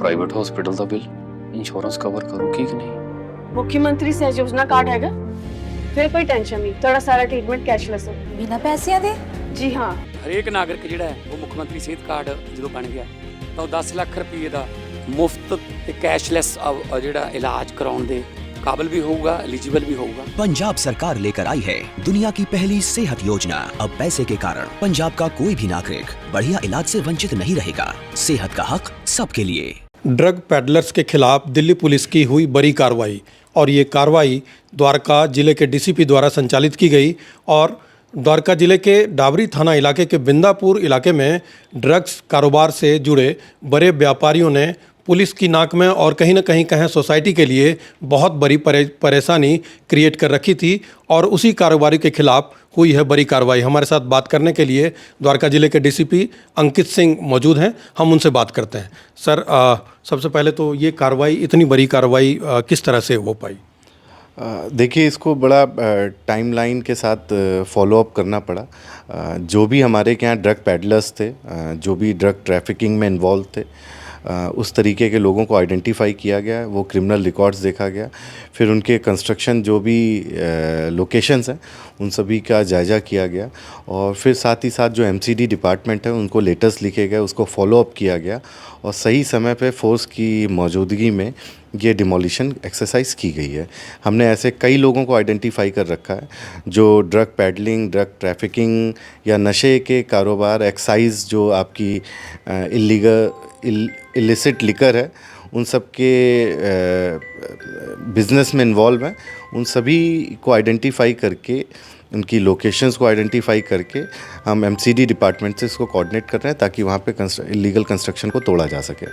Private hospital ਦਾ bill insurance cover ਕਰੂਗੀ ਕਿ ਨਹੀਂ। मुख्यमंत्री सहज योजना कार्ड हैगा, फिर कोई टेंशन नहीं, थोड़ा सारा ट्रीटमेंट कैशलेस है। बिना पैसिਆਂ ਦੇ? जी हाँ। ਹਰੇਕ ਨਾਗਰਿਕ ਜਿਹੜਾ ਹੈ ਉਹ ਮੁੱਖ ਮੰਤਰੀ ਸਿਹਤ ਕਾਰਡ ਜਦੋਂ ਬਣ ਗਿਆ ਤਾਂ ਉਹ 10 ਲੱਖ ਰੁਪਏ ਦਾ ਮੁਫਤ ਤੇ ਕੈਸ਼ਲੈਸ ਜਿਹੜਾ ਇਲਾਜ ਕਰਾਉਣ ਦੇ काबिल भी होगा, एलिजिबल भी होगा। पंजाब सरकार लेकर आई है दुनिया की पहली सेहत योजना। अब पैसे के कारण पंजाब का कोई भी नागरिक बढ़िया इलाज से वंचित नहीं रहेगा। सेहत का हक सबके लिए। ड्रग पेडलर्स के खिलाफ दिल्ली पुलिस की हुई बड़ी कार्रवाई, और ये कार्रवाई द्वारका जिले के डीसीपी द्वारा संचालित की गई। और द्वारका जिले के डाबरी थाना इलाके के बिंदापुर इलाके में ड्रग्स कारोबार से जुड़े बड़े व्यापारियों ने पुलिस की नाक में और कहीं ना कहीं कहें सोसाइटी के लिए बहुत बड़ी परेशानी क्रिएट कर रखी थी, और उसी कारोबारी के खिलाफ हुई है बड़ी कार्रवाई। हमारे साथ बात करने के लिए द्वारका जिले के डीसीपी अंकित सिंह मौजूद हैं, हम उनसे बात करते हैं। सर, सबसे पहले तो ये कार्रवाई, इतनी बड़ी कार्रवाई किस तरह से हो पाई? देखिए, इसको बड़ा टाइमलाइन के साथ फॉलोअप करना पड़ा। जो भी हमारे के यहाँ ड्रग पैडलर्स थे, जो भी ड्रग ट्रैफिकिंग में इन्वॉल्व थे, उस तरीके के लोगों को आइडेंटिफाई किया गया, वो क्रिमिनल रिकॉर्ड्स देखा गया, फिर उनके कंस्ट्रक्शन जो भी लोकेशंस हैं उन सभी का जायज़ा किया गया, और फिर साथ ही साथ जो एमसीडी डिपार्टमेंट है उनको लेटर्स लिखे गए, उसको फॉलोअप किया गया, और सही समय पे फोर्स की मौजूदगी में ये डिमोलिशन एक्सरसाइज की गई है। हमने ऐसे कई लोगों को आइडेंटिफाई कर रखा है जो ड्रग पैडलिंग, ड्रग ट्रैफिकिंग या नशे के कारोबार, एक्साइज जो आपकी इलिसिट लिकर है, उन सब के बिज़नेस में इन्वॉल्व हैं। उन सभी को आइडेंटिफाई करके, उनकी लोकेशंस को आइडेंटिफाई करके हम एमसीडी डिपार्टमेंट से इसको कोऑर्डिनेट कर रहे हैं ताकि वहाँ पे इलीगल कंस्ट्रक्शन को तोड़ा जा सके।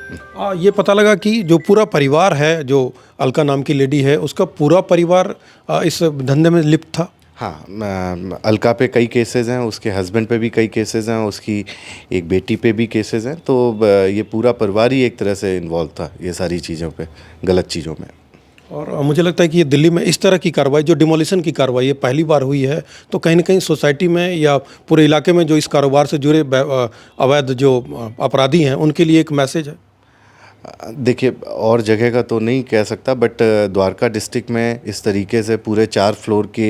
ये पता लगा कि जो पूरा परिवार है, जो अलका नाम की लेडी है, उसका पूरा परिवार इस धंधे में लिप्त था। हाँ, अलका पे कई केसेस हैं, उसके हस्बैंड पे भी कई केसेस हैं, उसकी एक बेटी पे भी केसेस हैं, तो ये पूरा परिवार ही एक तरह से इन्वॉल्व था ये सारी चीज़ों पे, गलत चीज़ों में। और मुझे लगता है कि ये दिल्ली में इस तरह की कार्रवाई, जो डिमोलिशन की कार्रवाई ये पहली बार हुई है, तो कहीं ना कहीं सोसाइटी में या पूरे इलाके में जो इस कारोबार से जुड़े अवैध जो अपराधी हैं उनके लिए एक मैसेज है। देखिए, और जगह का तो नहीं कह सकता, बट द्वारका डिस्ट्रिक्ट में इस तरीके से पूरे 4 फ्लोर के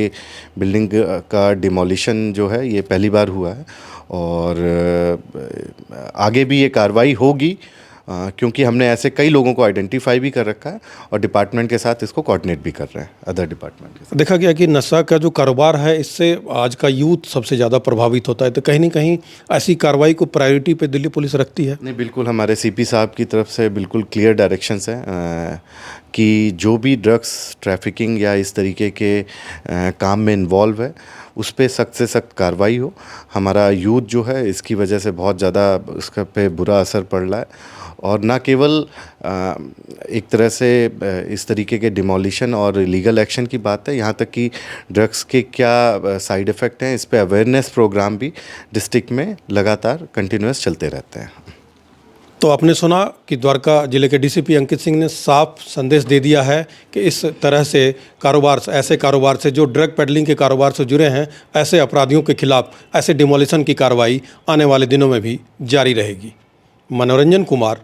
बिल्डिंग का डिमोलिशन जो है ये पहली बार हुआ है, और आगे भी ये कार्रवाई होगी, क्योंकि हमने ऐसे कई लोगों को आइडेंटिफाई भी कर रखा है और डिपार्टमेंट के साथ इसको कोऑर्डिनेट भी कर रहे हैं, अदर डिपार्टमेंट के साथ। देखा गया कि नशा का जो कारोबार है, इससे आज का यूथ सबसे ज़्यादा प्रभावित होता है, तो कहीं ना कहीं ऐसी कार्रवाई को प्रायोरिटी पे दिल्ली पुलिस रखती है। नहीं, बिल्कुल, हमारे सीपी साहब की तरफ से बिल्कुल क्लियर डायरेक्शंस हैं कि जो भी ड्रग्स ट्रैफिकिंग या इस तरीके के काम में इन्वॉल्व है उस पर सख्त से सख्त कार्रवाई हो। हमारा यूथ जो है इसकी वजह से बहुत ज़्यादा उसका पे बुरा असर पड़ रहा है, और ना केवल एक तरह से इस तरीके के डिमोलिशन और लीगल एक्शन की बात है, यहाँ तक कि ड्रग्स के क्या साइड इफ़ेक्ट हैं, इस पे अवेयरनेस प्रोग्राम भी डिस्ट्रिक्ट में लगातार कंटिन्यूस चलते रहते हैं। तो आपने सुना कि द्वारका जिले के डीसीपी अंकित सिंह ने साफ संदेश दे दिया है कि इस तरह से कारोबार, ऐसे कारोबार से जो ड्रग पेडलिंग के कारोबार से जुड़े हैं, ऐसे अपराधियों के खिलाफ ऐसे डिमोलिशन की कार्रवाई आने वाले दिनों में भी जारी रहेगी। मनोरंजन कुमार,